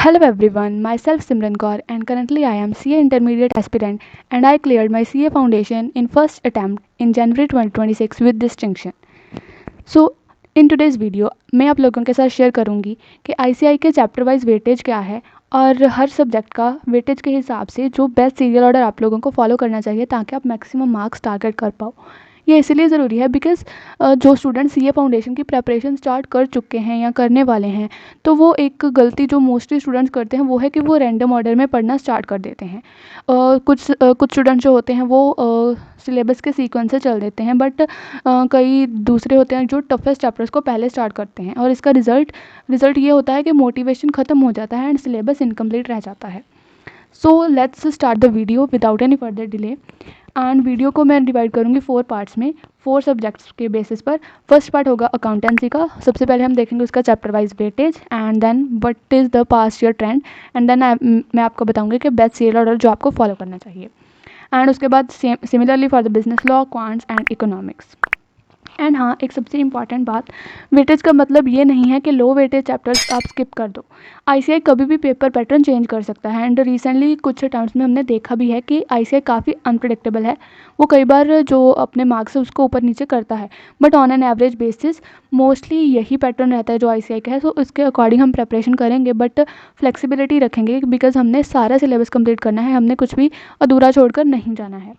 Hello everyone, myself Simran Kaur and currently I am CA Intermediate aspirant and I cleared my CA foundation in first attempt in January 2026 with distinction. So in today's video मैं आप लोगों के साथ share करूंगी कि ICI के chapter wise weightage क्या है और हर सब्जेक्ट का वेटेज के हिसाब से जो बेस्ट सीरियल ऑर्डर आप लोगों को फॉलो करना चाहिए ताकि आप मैक्सिमम मार्क्स टारगेट कर पाओ। ये इसलिए ज़रूरी है बिकॉज़ जो स्टूडेंट सीए फाउंडेशन की प्रेपरेशन स्टार्ट कर चुके हैं या करने वाले हैं तो वो एक गलती जो मोस्टली स्टूडेंट्स करते हैं वो है कि वो रैंडम ऑर्डर में पढ़ना स्टार्ट कर देते हैं। कुछ स्टूडेंट्स जो होते हैं वो सिलेबस के सीक्वेंस से चल देते हैं बट कई दूसरे होते हैं जो टफेस्ट चैप्टर्स को पहले स्टार्ट करते हैं और इसका रिज़ल्ट ये होता है कि मोटिवेशन ख़त्म हो जाता है एंड सिलेबस इनकम्प्लीट रह जाता है। So let's start the video without any further delay and video को मैं डिवाइड करूँगी 4 पार्ट्स में 4 सब्जेक्ट्स के बेसिस पर। फर्स्ट पार्ट होगा अकाउंटेंसी का। सबसे पहले हम देखेंगे उसका chapter wise weightage and then what is the past year trend and then मैं आपको बताऊंगी कि बेस्ट सीरियल ऑर्डर जो आपको फॉलो करना चाहिए। एंड उसके बाद similarly for the business law, quants and economics. And हाँ, एक सबसे इम्पॉर्टेंट बात, वेटेज का मतलब ये नहीं है कि लो वेटेज चैप्टर्स आप स्किप कर दो। आईसीआई कभी भी पेपर पैटर्न चेंज कर सकता है एंड रिसेंटली कुछ अटेम्प्ट्स में हमने देखा भी है कि आईसीआई काफ़ी अनप्रडिक्टेबल है। वो कई बार जो अपने मार्क्स है उसको ऊपर नीचे करता है but on an average basis mostly यही पैटर्न रहता है जो आईसीआई का है। सो इसके अकॉर्डिंग हम प्रेपरेशन करेंगे बट फ्लेक्सिबिलिटी रखेंगे बिकॉज हमने सारा सिलेबस कंप्लीट करना है, हमने कुछ भी अधूरा छोड़कर नहीं जाना है।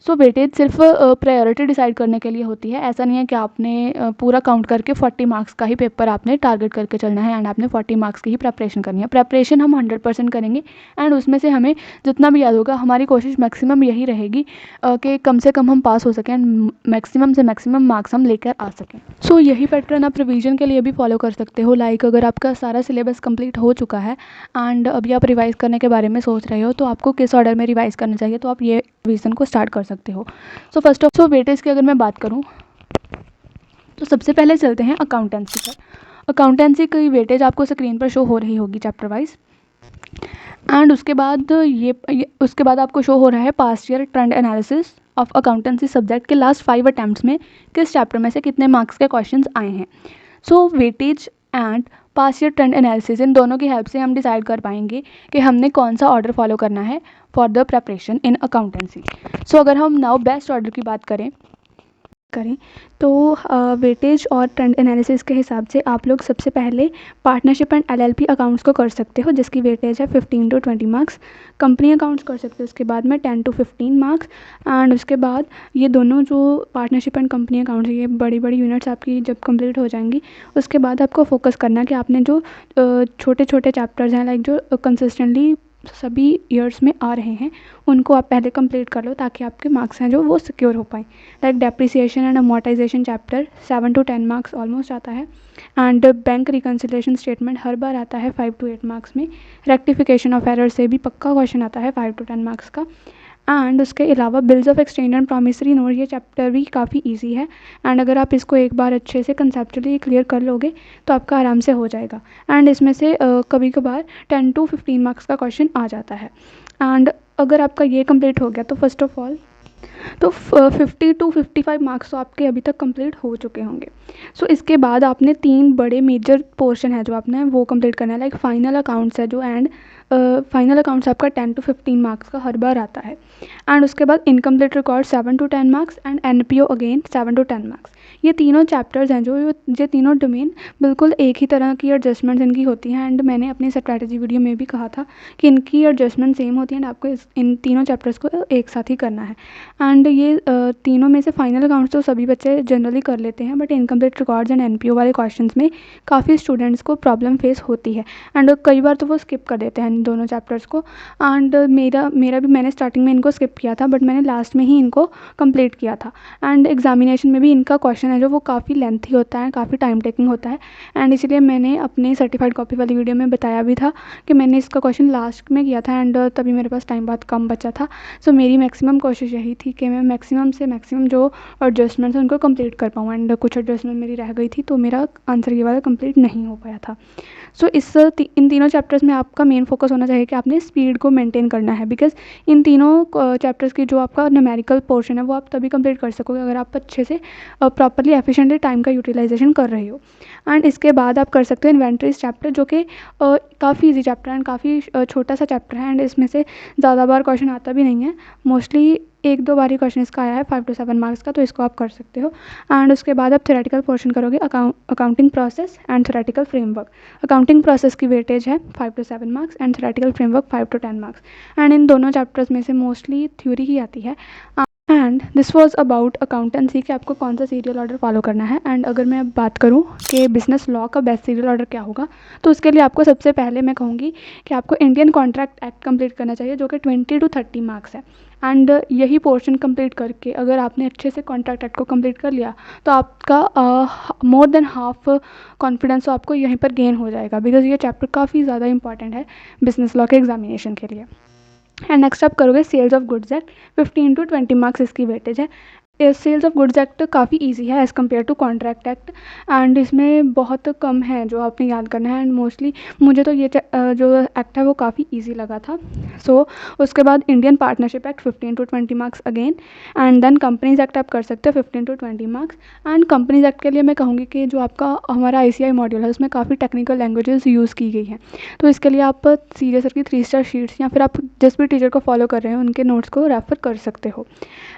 सो वेटेज सिर्फ प्रायोरिटी डिसाइड करने के लिए होती है। ऐसा नहीं है कि आपने पूरा काउंट करके 40 मार्क्स का ही पेपर आपने टारगेट करके चलना है एंड आपने 40 मार्क्स की ही प्रेपरेशन करनी है। प्रेपरेशन हम 100% करेंगे एंड उसमें से हमें जितना भी याद होगा हमारी कोशिश मैक्सिमम यही रहेगी कि कम से कम हम पास हो सकें एंड मैक्सिमम से मैक्सिमम मार्क्स हम लेकर आ सकें। सो यही पैटर्न आप रिवीजन के लिए भी फॉलो कर सकते हो। लाइक अगर आपका सारा सिलेबस कंप्लीट हो चुका है एंड अभी आप रिवाइज़ करने के बारे में सोच रहे हो तो आपको किस ऑर्डर में रिवाइज़ करना चाहिए तो आप ये रिवीजन को स्टार्ट कर सकते हो। सो फर्स्ट ऑफ वेटेज की अगर मैं बात करूं तो सबसे पहले चलते हैं अकाउंटेंसी पर। अकाउंटेंसी की वेटेज आपको स्क्रीन पर शो हो रही होगी चैप्टर वाइज एंड उसके बाद आपको शो हो रहा है past year trend analysis of accountancy subject के लास्ट 5 अटैम्प्ट्स में किस चैप्टर में से कितने मार्क्स के क्वेश्चंस आए हैं। So weightage and past year trend analysis इन दोनों की हेल्प से हम डिसाइड कर पाएंगे कि हमने कौन सा ऑर्डर फॉलो करना है for the preparation in accountancy. So अगर हम नाउ बेस्ट ऑर्डर की बात करें तो वेटेज और ट्रेंड एनालिसिस के हिसाब से आप लोग सबसे पहले पार्टनरशिप एंड एलएलपी अकाउंट्स को कर सकते हो जिसकी वेटेज है 15 to 20 मार्क्स। कंपनी अकाउंट्स कर सकते हो उसके बाद में 10 to 15 मार्क्स एंड उसके बाद ये दोनों जो पार्टनरशिप एंड कंपनी अकाउंट्स ये बड़ी बड़ी यूनिट्स आपकी जब कंप्लीट हो जाएंगी उसके बाद आपको फोकस करना है कि आपने जो छोटे छोटे चैप्टर्स हैं लाइक जो कंसिस्टेंटली सभी ईयर्स में आ रहे हैं उनको आप पहले कंप्लीट कर लो ताकि आपके मार्क्स हैं जो वो सिक्योर हो पाएँ। Like depreciation and amortisation chapter 7 to 10 marks almost आता है एंड बैंक रिकन्सिलेशन स्टेटमेंट हर बार आता है 5 to 8 मार्क्स में। रेक्टिफिकेशन ऑफ एरर से भी पक्का क्वेश्चन आता है 5 to 10 मार्क्स का। एंड उसके अलावा bills of exchange and promissory note ये चैप्टर भी काफ़ी इजी है एंड अगर आप इसको एक बार अच्छे से कंसेप्चुअली क्लियर कर लोगे तो आपका आराम से हो जाएगा एंड इसमें से कभी कभार 10 to 15 मार्क्स का क्वेश्चन आ जाता है। एंड अगर आपका ये कंप्लीट हो गया तो फर्स्ट ऑफ ऑल तो 50 to 55 मार्क्स तो आपके अभी तक कंप्लीट हो चुके होंगे। सो इसके बाद आपने 3 बड़े मेजर पोर्शन है जो आपने वो कंप्लीट करना है। लाइक फाइनल अकाउंट्स है जो एंड फाइनल अकाउंट्स आपका 10 to 15 मार्क्स का हर बार आता है एंड उसके बाद incomplete record 7 to 10 marks and NPO again 7 to 10 marks. ये तीनों चैप्टर्स हैं जो ये तीनों डोमेन बिल्कुल एक ही तरह की एडजस्टमेंट्स इनकी होती हैं एंड मैंने अपनी स्ट्रैटेजी वीडियो में भी कहा था कि इनकी एडजस्टमेंट सेम होती है एंड आपको इन तीनों चैप्टर्स को एक साथ ही करना है। एंड ये तीनों में से फाइनल अकाउंट्स तो सभी बच्चे जनरली कर लेते हैं but incomplete records and NPO वाले क्वेश्चंस में काफ़ी स्टूडेंट्स को प्रॉब्लम फेस होती है एंड कई बार तो वो स्किप कर देते हैं इन दोनों चैप्टर्स को। एंड मेरा भी मैंने स्टार्टिंग में इनको स्किप किया था बट मैंने लास्ट में ही इनको कंप्लीट किया था एंड एग्जामिनेशन में भी इनका क्वेश्चन है जो वो काफ़ी लेंथी होता है, काफ़ी टाइम टेकिंग होता है एंड इसीलिए मैंने अपनी सर्टिफाइड कॉपी वाली वीडियो में बताया भी था कि मैंने इसका क्वेश्चन लास्ट में किया था एंड तभी मेरे पास टाइम बहुत कम बचा था। सो मेरी मैक्सिमम कोशिश यही थी कि मैं मैक्सिमम से मैक्सिमम जो एडजस्टमेंट्स उनको कंप्लीट कर पाऊँ एंड कुछ एडजस्टमेंट मेरी रह गई थी तो मेरा आंसर ये वाला कंप्लीट नहीं हो पाया था। सो इन तीनों चैप्टर्स में आपका मेन फोकस होना चाहिए कि आपने स्पीड को मेंटेन करना है, बिकॉज इन तीनों चैप्टर्स की जो आपका न्यूमेरिकल पोर्शन है वो आप तभी कंप्लीट कर सकोगे अगर आप अच्छे से प्रॉपरली एफिशिएंटली टाइम का यूटिलाइजेशन कर रहे हो। एंड इसके बाद आप कर सकते हो इन्वेंट्रीज चैप्टर, जो कि काफ़ी इजी चैप्टर है एंड काफ़ी छोटा सा चैप्टर है, एंड इसमें से ज़्यादा बार क्वेश्चन आता भी नहीं है, मोस्टली 1-2 बार ही क्वेश्चन इसका आया है 5 to 7 मार्क्स का, तो इसको आप कर सकते हो। एंड उसके बाद आप थ्योरेटिकल पोर्शन करोगे, accounting process and theoretical framework. Accounting process की वेटेज है 5 to 7 marks and theoretical framework 5 to 10 marks, and in दोनों चैप्टर्स में से मोस्टली थ्योरी ही आती है। And this was about accountancy कि आपको कौन सा सीरियल ऑर्डर फॉलो करना है। एंड अगर मैं अब बात करूँ कि बिजनेस लॉ का बेस्ट सीरियल ऑर्डर क्या होगा, तो उसके लिए आपको सबसे पहले मैं कहूँगी कि आपको इंडियन कॉन्ट्रैक्ट एक्ट कंप्लीट करना चाहिए, जो कि 20 to 30 मार्क्स है। एंड यही पोर्शन कंप्लीट करके अगर आपने अच्छे से कॉन्ट्रैक्ट एक्ट को कंप्लीट कर लिया तो आपका मोर देन हाफ कॉन्फिडेंस तो आपको यहीं पर गेन हो जाएगा, बिकॉज ये चैप्टर काफ़ी ज़्यादा इंपॉर्टेंट है बिजनेस लॉ के एग्जामिनेशन के लिए। एंड नेक्स्ट आप करोगे sales of goods act, 15 to 20 marks इसकी वेटेज है। सेल्स ऑफ गुड्स एक्ट काफ़ी इजी है as compared to contract act, and इसमें बहुत कम है जो आपने याद करना है, एंड मोस्टली मुझे तो ये जो एक्ट है वो काफ़ी इजी लगा था। सो उसके बाद Indian partnership act 15 to 20 marks again, and then companies act आप कर सकते हो 15 to 20 marks. And companies act के लिए मैं कहूँगी कि जो आपका हमारा ICI मॉड्यूल है उसमें काफ़ी टेक्निकल लैंग्वेजेस यूज़ की गई हैं, तो इसके लिए आप सीरियस सर की 3 स्टार शीट्स या फिर आप जिस भी टीचर को फॉलो कर रहे हो उनके नोट्स को रेफर कर सकते हो।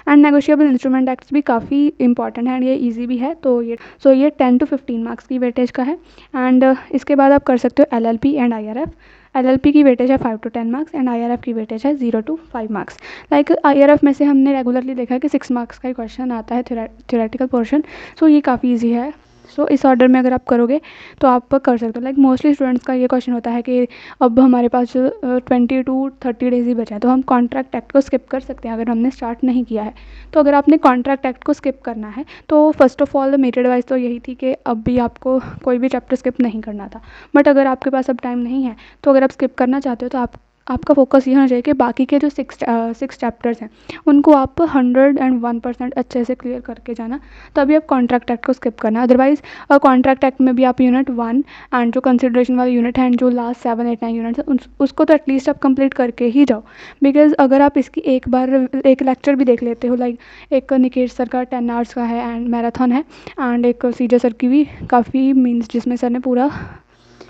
एंड नेगोशिएबल इंस्ट्रूमेंट एक्ट्स भी काफ़ी इंपॉर्टेंट है एंड ये इजी भी है, तो ये 10 to 15 मार्क्स की वेटेज का है। एंड इसके बाद आप कर सकते हो LLP एंड IRF। LLP की वेटेज है 5 to 10 मार्क्स एंड IRF की वेटेज है 0 to 5 मार्क्स। लाइक IRF में से हमने रेगुलरली देखा है कि 6 मार्क्स का ही क्वेश्चन आता है थ्योरेटिकल पोर्शन, सो ये काफ़ी ईजी है। सो इस ऑर्डर में अगर आप करोगे तो आप कर सकते हो। लाइक मोस्टली स्टूडेंट्स का ये क्वेश्चन होता है कि अब हमारे पास 20 to 30 डेज़ ही बचा है, तो हम कॉन्ट्रैक्ट एक्ट को स्किप कर सकते हैं अगर हमने स्टार्ट नहीं किया है। तो अगर आपने कॉन्ट्रैक्ट एक्ट को स्किप करना है तो फर्स्ट ऑफ ऑल मेरी एडवाइस तो यही थी कि अब भी आपको कोई भी चैप्टर स्किप नहीं करना था, बट अगर आपके पास अब टाइम नहीं है तो अगर आप स्किप करना चाहते हो तो आपका फोकस ये होना चाहिए कि बाकी के जो 6 चैप्टर्स हैं उनको आप 101% अच्छे से क्लियर करके जाना, तभी आप कॉन्ट्रैक्ट एक्ट को स्किप करना। अदरवाइज कॉन्ट्रैक्ट एक्ट में भी आप यूनिट 1 एंड जो कंसिडरेशन वाला यूनिट है एंड जो लास्ट 7, 8, 9 यूनिट्स है उसको तो एटलीस्ट आप कंप्लीट करके ही जाओ, बिकॉज अगर आप इसकी एक बार एक लेक्चर भी देख लेते हो, लाइक एक निकेश सर का 10 आवर्स का है एंड मैराथन है, एंड एक CJ सर की भी काफ़ी मीन्स जिसमें सर ने पूरा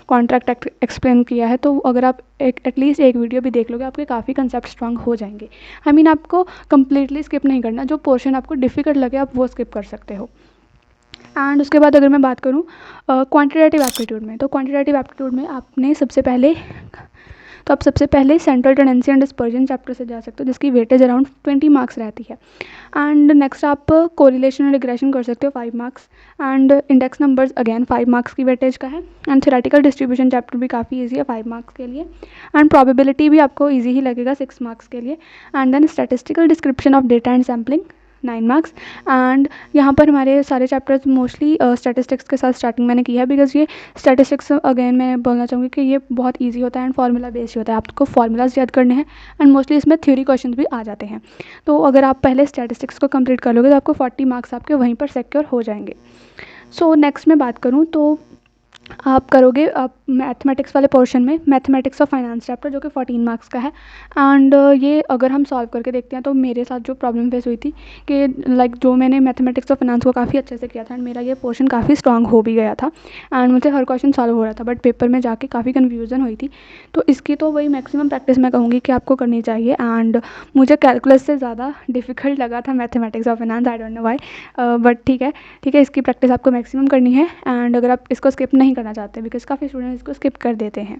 कॉन्ट्रैक्ट एक्ट एक्सप्लेन किया है, तो अगर आप एटलीस्ट एक वीडियो भी देख लोगे आपके काफ़ी कंसेप्ट स्ट्रांग हो जाएंगे। आई मीन आपको कंप्लीटली स्किप नहीं करना, जो पोर्शन आपको डिफ़िकल्ट लगे आप वो स्किप कर सकते हो। एंड उसके बाद अगर मैं बात करूँ क्वांटिटेटिव एप्टीट्यूड में, तो क्वांटिटेटिव एप्टीट्यूड में आपने सबसे पहले central tendency and dispersion chapter से जा सकते हो, जिसकी वेटेज अराउंड 20 मार्क्स रहती है। एंड नेक्स्ट आप कोरिलेशन एंड रिग्रेशन कर सकते हो 5 marks, and index numbers again 5 marks की वेटेज का है। एंड थ्योरेटिकल डिस्ट्रीब्यूशन चैप्टर भी काफ़ी ईजी है 5 मार्क्स के लिए, एंड प्रोबेबिलिटी भी आपको ईजी ही लगेगा 6 मार्क्स के लिए। And then statistical description of data and sampling 9 marks, and यहाँ पर हमारे सारे चैप्टर्स मोस्टली स्टैटिस्टिक्स के साथ स्टार्टिंग मैंने की है, बिकॉज ये स्टैटिस्टिक्स अगेन मैं बोलना चाहूँगी कि ये बहुत ईजी होता है एंड फार्मूला बेस्ड होता है, आपको फार्मूलाज याद करने हैं एंड मोस्टली इसमें थ्योरी क्वेश्चन भी आ जाते हैं। तो अगर आप पहले स्टैटिस्टिक्स को कंप्लीट कर लोगे तो आपको 40 मार्क्स आपके वहीं पर सिक्योर हो जाएंगे। सो नेक्स्ट मैं बात करूँ तो आप करोगे मैथमेटिक्स वाले पोर्शन में मैथमेटिक्स ऑफ फाइनेंस चैप्टर, जो कि 14 मार्क्स का है। एंड ये अगर हम सॉल्व करके देखते हैं तो मेरे साथ जो प्रॉब्लम फेस हुई थी कि लाइक जो मैंने मैथमेटिक्स ऑफ फाइनेंस को काफ़ी अच्छे से किया था एंड मेरा ये पोर्शन काफ़ी स्ट्रांग हो भी गया था एंड मुझे हर क्वेश्चन सॉल्व हो रहा था, बट पेपर में जाके काफ़ी कन्फ्यूज़न हुई थी। तो इसकी तो वही मैक्सिमम प्रैक्टिस मैं कहूँगी कि आपको करनी चाहिए, एंड मुझे कैलकुलस से ज़्यादा डिफिकल्ट लगा था mathematics of finance, I don't know why, but ठीक है इसकी प्रैक्टिस आपको मैक्सिमम करनी है। एंड अगर आप इसको स्किप नहीं करना चाहते, बिकॉज काफ़ी स्टूडेंट इसको स्किप कर देते हैं।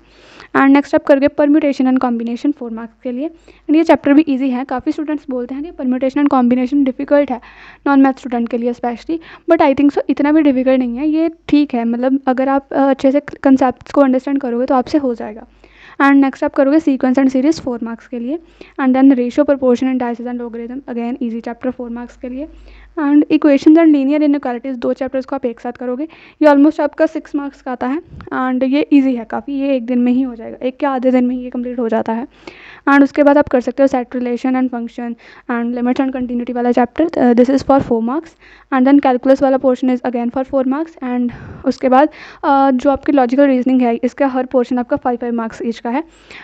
एंड नेक्स्ट आप करके परम्यूटेशन एंड कॉम्बिनेशन 4 मार्क्स के लिए, एंड ये चैप्टर भी इजी है। काफ़ी स्टूडेंट्स बोलते हैं कि परम्यूटेशन एंड कॉम्बिनेशन डिफिकल्ट है नॉन मैथ स्टूडेंट के लिए specially, but I think so इतना भी डिफिकल्ट नहीं है, ये ठीक है, मतलब अगर आप अच्छे से कंसेप्ट को अंडरस्टैंड करोगे तो आपसे हो जाएगा। एंड नेक्स्ट आप करोगे सीक्वेंस एंड सीरीज 4 मार्क्स के लिए, and then ratio proportion indices and logarithm again easy chapter 4 marks के लिए। And equations and linear inequalities 2 chapters को आप एक साथ करोगे, ये ऑलमोस्ट आपका 6 मार्क्स का आता है एंड ये इजी है काफ़ी, ये एक दिन में ही हो जाएगा, एक के आधे दिन में ही ये कंप्लीट हो जाता है। एंड उसके बाद आप कर सकते हो set relation and function and limits and continuity वाला chapter, this is for 4 marks. And then calculus वाला portion is again for 4 marks. And उसके बाद जो आपकी लॉजिकल रीजनिंग है, इसका हर पोर्शन आपका 5 मार्क्स ईच का है।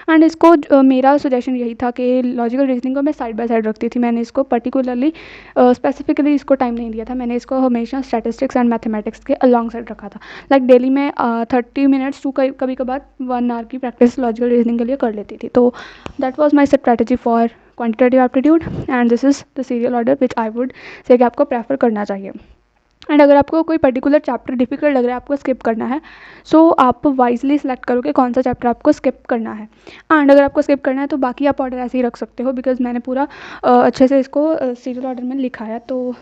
एंड इसको मेरा सजेशन यही था कि लॉजिकल रीजनिंग को मैं साइड बाय साइड रखती थी, मैंने इसको पर्टिकुलरली स्पेसिफिकली इसको टाइम नहीं दिया था, मैंने इसको हमेशा स्टैटिस्टिक्स एंड मैथमेटिक्स के अलॉन्ग साइड रखा था। लाइक डेली में 30 मिनट्स टू कभी कभार 1 आवर की प्रैक्टिस लॉजिकल रीजनिंग के लिए कर लेती थी। तो that was my strategy for quantitative aptitude and this is the serial order which I would say कि आपको प्रेफर करना चाहिए। एंड अगर आपको कोई पर्टिकुलर चैप्टर डिफिकल्ट लग रहा है, आपको स्किप करना है, सो आप वाइजली सेलेक्ट करो कि कौन सा चैप्टर आपको स्किप करना है। एंड अगर आपको स्किप करना है तो बाकी आप ऑर्डर ऐसे ही रख सकते हो, बिकॉज मैंने पूरा अच्छे से इसको सीरियल ऑर्डर में लिखा है। तो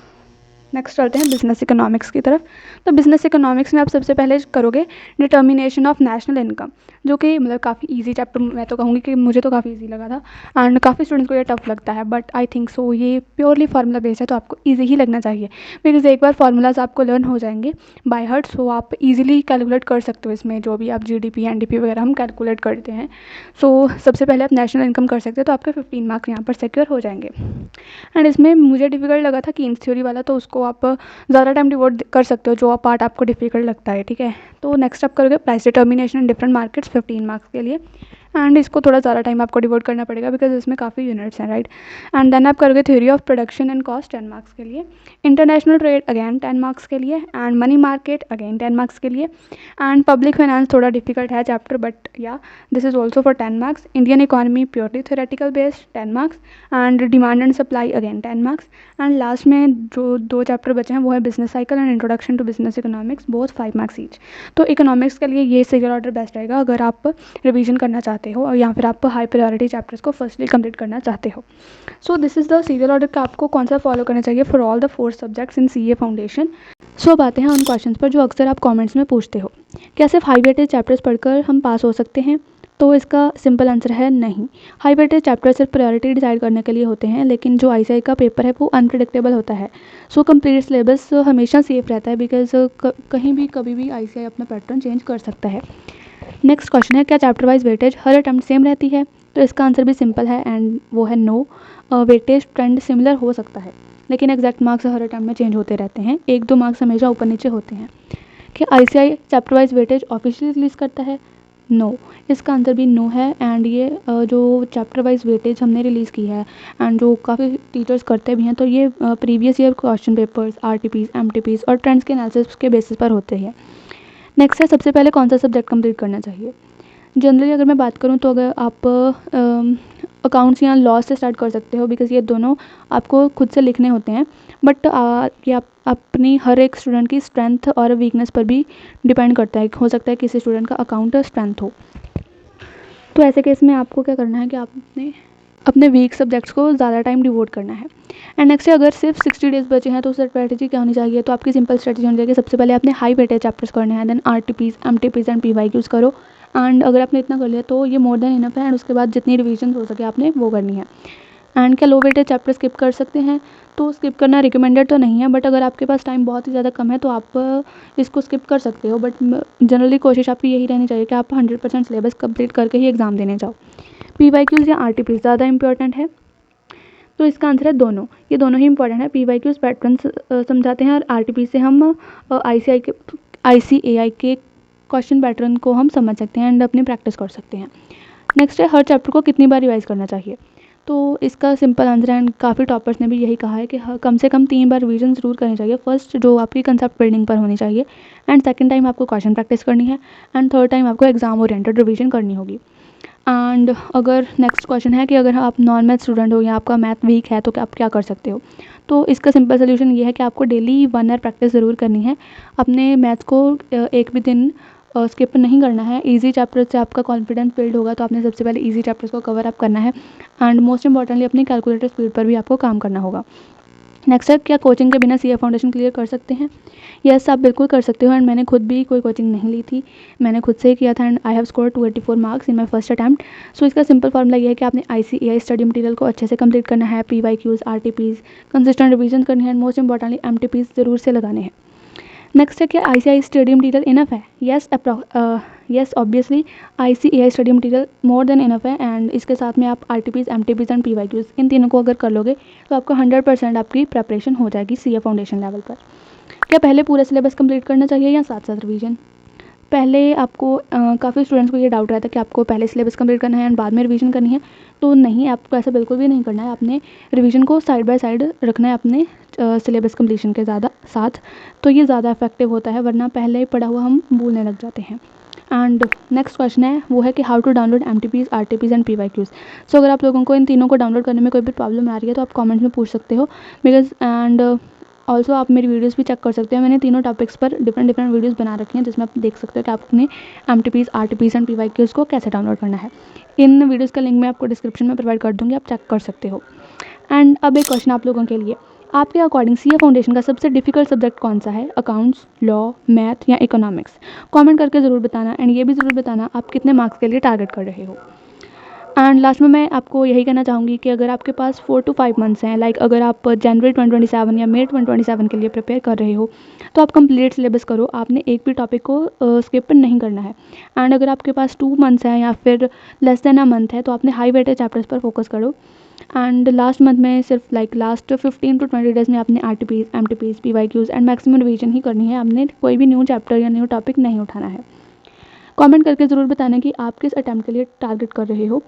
नेक्स्ट चलते हैं बिजनेस इकोनॉमिक्स की तरफ। तो बिजनेस इकोनॉमिक्स में आप सबसे पहले करोगे डिटर्मिनेशन ऑफ नेशनल इनकम, जो कि मतलब काफ़ी इजी चैप्टर, मैं तो कहूँगी कि मुझे तो काफ़ी इजी लगा था एंड काफ़ी स्टूडेंट्स को ये टफ लगता है, बट आई थिंक सो ये प्योरली फार्मूला बेस्ड है, तो आपको इजी ही लगना चाहिए, बिकॉज एक बार फार्मूलाज आपको लर्न हो जाएंगे बाय हार्ट, सो आप इजीली कैलकुलेट कर सकते हो इसमें जो भी आप जीडीपी एनडीपी वगैरह हम कैलकुलेट करते हैं। सो सबसे पहले आप नेशनल इनकम कर सकते हो, तो आपके 15 मार्क्स यहाँ पर सिक्योर हो जाएंगे। एंड इसमें मुझे डिफिकल्ट लगा था कीन्स थ्योरी वाला, तो उसको आप ज़्यादा टाइम डिवोट कर सकते हो, जो पार्ट आपको डिफिकल्ट लगता है, ठीक है। तो नेक्स्ट आप करोगे price determination in different markets 15 marks के लिए, एंड इसको थोड़ा ज़्यादा टाइम आपको डिवोट करना पड़ेगा बिकॉज इसमें काफ़ी यूनिट्स हैं, राइट। एंड देन आप करोगे theory of production and cost 10 marks के लिए, इंटरनेशनल ट्रेड अगेन 10 मार्क्स के लिए, and money market again 10 marks के लिए, एंड पब्लिक फाइनेंस थोड़ा डिफिकल्ट है चैप्टर, बट या this is also for 10 marks, Indian economy purely theoretical based 10 marks, and demand and supply again 10 marks. And last में जो 2 chapter बचे हैं वो है business cycle and introduction to business economics, both 5 marks each. तो economics के लिए ये सीरियल ऑर्डर बेस्ट रहेगा अगर आप रिवीजन करना चाहते हो, और या फिर आप हाई प्रायोरिटी चैप्टर्स को फर्स्टली कंप्लीट करना चाहते हो। So this is the serial order का आपको कौन सा फॉलो करना चाहिए for all the 4 subjects in CA foundation. So अब आते हैं उन क्वेश्चंस पर जो अक्सर आप कमेंट्स में पूछते हो, क्या सिर्फ हाई वेटेज चैप्टर्स पढ़कर हम पास हो सकते हैं? तो इसका सिंपल आंसर है नहीं। हाई वेटेज चैप्टर सिर्फ प्रायोरिटी डिसाइड करने के लिए होते हैं, लेकिन जो आईसीआई का पेपर है वो अनप्रेडिक्टेबल होता है। सो कंप्लीट सिलेबस हमेशा सेफ रहता है, बिकॉज कहीं भी कभी भी आईसीआई अपना पैटर्न चेंज कर सकता है। नेक्स्ट क्वेश्चन है, क्या चैप्टर वाइज वेटेज हर अटैम्प्ट सेम रहती है? तो इसका आंसर भी सिंपल है एंड वो है नो। वेटेज ट्रेंड सिमिलर हो सकता है, लेकिन एग्जैक्ट मार्क्स हर अटैम्प्ट में चेंज होते रहते हैं, 1-2 मार्क्स हमेशा ऊपर नीचे होते हैं। क्या ICI chapter wise weightage officially release करता है? नो, इसका आंसर भी नो है। एंड ये जो चैप्टर वाइज वेटेज हमने रिलीज़ की है एंड जो काफ़ी टीचर्स करते भी हैं, तो ये previous year question papers, RTPs, MTPs और ट्रेंड्स के एनालिसिस के बेसिस पर होते हैं। नेक्स्ट है, सबसे पहले कौन सा सब्जेक्ट कंप्लीट करना चाहिए? जनरली अगर मैं बात करूँ तो अगर आप अकाउंट्स या लॉ से स्टार्ट कर सकते हो, बिकॉज़ ये दोनों आपको खुद से लिखने होते हैं, बट ये आप अपनी हर एक स्टूडेंट की स्ट्रेंथ और वीकनेस पर भी डिपेंड करता है। हो सकता है किसी स्टूडेंट का अकाउंट स्ट्रेंथ हो, तो ऐसे केस में आपको क्या करना है कि आप अपने वीक सब्जेक्ट्स को ज़्यादा टाइम डिवोट करना है। एंड नेक्स्ट है, अगर सिर्फ 60 डेज बचे हैं तो स्ट्रैटेजी क्या होनी चाहिए? तो आपकी सिंपल स्ट्रैटेजी होनी चाहिए, सबसे पहले आपने हाई वेटेज चैप्टर्स करने हैं, देन आरटीपीज, एमटीपीज एंड पीवाईक्यूज करो। एंड अगर आपने इतना कर लिया तो ये मोर देन इनफ है, एंड उसके बाद जितनी रिवीजन हो सके आपने वो करनी है। एंड क्या लो वेटेज चैप्टर स्किप कर सकते हैं? तो स्किप करना रिकमेंडेड तो नहीं है, बट अगर आपके पास टाइम बहुत ही ज़्यादा कम है तो आप इसको स्किप कर सकते हो, बट जनरली कोशिश आपकी यही रहनी चाहिए कि आप 100% सिलेबस कंप्लीट करके ही एग्ज़ाम देने जाओ। पीवाईक्यूज या आरटीपीज ज़्यादा इंपॉर्टेंट है? तो इसका आंसर है दोनों, ये दोनों ही इंपॉर्टेंट है। पीवाईक्यूज पैटर्न समझाते हैं और आरटीपी से हम आईसीएआई के क्वेश्चन पैटर्न को हम समझ सकते हैं एंड अपनी प्रैक्टिस कर सकते हैं। नेक्स्ट है, हर चैप्टर को कितनी बार रिवाइज करना चाहिए? तो इसका सिंपल आंसर है, एंड काफ़ी टॉपर्स ने भी यही कहा है कि कम से कम 3 बार रिवीजन ज़रूर करनी चाहिए। फर्स्ट जो आपकी कंसेप्ट बिल्डिंग पर होनी चाहिए, एंड सेकंड टाइम आपको क्वेश्चन प्रैक्टिस करनी है, एंड थर्ड टाइम आपको एग्जाम ओरिएंटेड रिवीजन करनी होगी। एंड अगर नेक्स्ट क्वेश्चन है कि अगर आप नॉन मैथ स्टूडेंट हो या आपका मैथ वीक है तो आप क्या कर सकते हो? तो इसका सिंपल सोल्यूशन ये है कि आपको डेली 1 आवर प्रैक्टिस ज़रूर करनी है। अपने मैथ्स को एक भी दिन स्किप नहीं करना है। इजी चैप्टर से आपका कॉन्फिडेंस बिल्ड होगा, तो आपने सबसे पहले इजी चैप्टर्स को कवर अप करना है, एंड मोस्ट इंपॉर्टेंटली अपनी कैलकुलेटर स्पीड पर भी आपको काम करना होगा। नेक्स्ट है, क्या कोचिंग के बिना सीए फाउंडेशन क्लियर कर सकते हैं? यस, आप बिल्कुल कर सकते हो, एंड मैंने खुद भी कोई कोचिंग नहीं ली थी, मैंने खुद से ही किया था, and I have scored 284 marks in my first attempt. So इसका सिंपल फार्मूला ये है कि आपने आईसीएआई स्टडी मटेरियल को अच्छे से कंप्लीट करना है, पीवाईक्यूज, आरटीपीज, कंसिस्टेंट रिवीजन करनी है, एंड मोस्ट इंपॉर्टेंटली एमटीपीज ज़रूर से लगाने हैं। नेक्स्ट है कि ICAI स्टडी मटीरियल इनफ है। Yes obviously ICAI study material more than enough है। एंड इसके साथ में आप RTPs, MTPs एंड PYQs इन तीनों को अगर कर लोगे तो आपका 100% आपकी प्रेपरेशन हो जाएगी CA फाउंडेशन लेवल पर। क्या पहले पूरा सिलेबस कंप्लीट करना चाहिए या साथ साथ रिवीजन? पहले आपको काफ़ी स्टूडेंट्स को ये डाउट रहता है कि आपको पहले सिलेबस कंप्लीट करना है एंड बाद में रिवीजन करनी है। तो नहीं, आपको ऐसा बिल्कुल भी नहीं करना है। आपने रिवीजन को साइड बाय साइड रखना है अपने सिलेबस कंप्लीशन के साथ, तो ये ज़्यादा इफेक्टिव होता है, वरना पहले पढ़ा हुआ हम भूलने लग जाते हैं। एंड नेक्स्ट क्वेश्चन है वो है कि how to download MTPs, RTPs and PYQs। So अगर आप लोगों को इन तीनों को डाउनलोड करने में कोई भी प्रॉब्लम आ रही है तो आप कमेंट्स में पूछ सकते हो। बिकॉज एंड ऑल्सो आप मेरी वीडियोस भी चेक कर सकते हो। मैंने तीनों टॉपिक्स पर डिफरेंट वीडियोस बना रखी हैं जिसमें आप देख सकते हो कि आप अपने MTPs, RTPs एंड PYQs को कैसे डाउनलोड करना है। इन वीडियोस का लिंक मैं आपको डिस्क्रिप्शन में प्रोवाइड कर दूँगी, आप चेक कर सकते हो। एंड अब एक क्वेश्चन आप लोगों के लिए, आपके अकॉर्डिंग CA फाउंडेशन का सबसे डिफिकल्ट सब्जेक्ट कौन सा है? अकाउंट्स, लॉ, मैथ या इकोनॉमिक्स? कमेंट करके ज़रूर बताना। एंड ये भी ज़रूर बताना आप कितने मार्क्स के लिए टारगेट कर रहे हो। एंड लास्ट में मैं आपको यही कहना चाहूँगी कि अगर आपके पास 4 to 5 मंथ्स हैं, लाइक अगर आप जनवरी 2027 या मई 2027 के लिए प्रिपेयर कर रहे हो तो आप कंप्लीट सिलेबस करो। आपने एक भी टॉपिक को स्किप नहीं करना है। एंड अगर आपके पास 2 मंथ्स हैं या फिर लेस देन अ मंथ है तो आपने हाई वेटेज चैप्टर्स पर फोकस करो। एंड लास्ट मंथ में सिर्फ लाइक लास्ट 15 to 20 डेज़ में आपने RTPs, MTPs, PYQs and maximum revision ही करनी है। आपने कोई भी न्यू चैप्टर या न्यू टॉपिक नहीं उठाना है। कमेंट करके ज़रूर बताना कि आप किस अटैम्प्ट के लिए टारगेट कर रहे हो।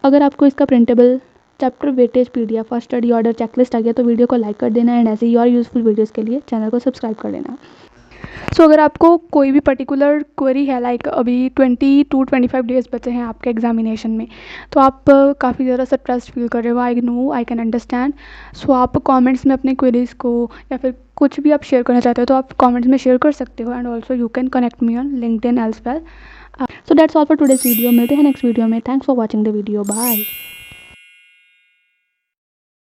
अगर आपको इसका प्रिंटेबल चैप्टर वेटेज PDF और स्टडी ऑर्डर चेकलिस्ट आ गया तो वीडियो को लाइक कर देना। एंड ऐसे ही और यूज़फुल वीडियोस के लिए चैनल को सब्सक्राइब कर लेना। सो अगर आपको कोई भी पर्टिकुलर क्वेरी है, लाइक अभी 20 to 25 डेज़ बचे हैं आपके एग्जामिनेशन में, तो आप काफ़ी ज़्यादा स्ट्रेस फील कर रहे हो, I know, I can understand. So आप कमेंट्स में अपने क्वेरीज़ को या फिर कुछ भी आप शेयर करना चाहते हो तो आप कमेंट्स में शेयर कर सकते हो। And also you can connect me on LinkedIn as well. So that's all for today's video. मिलते हैं नेक्स्ट वीडियो में। Thanks for watching the video. Bye.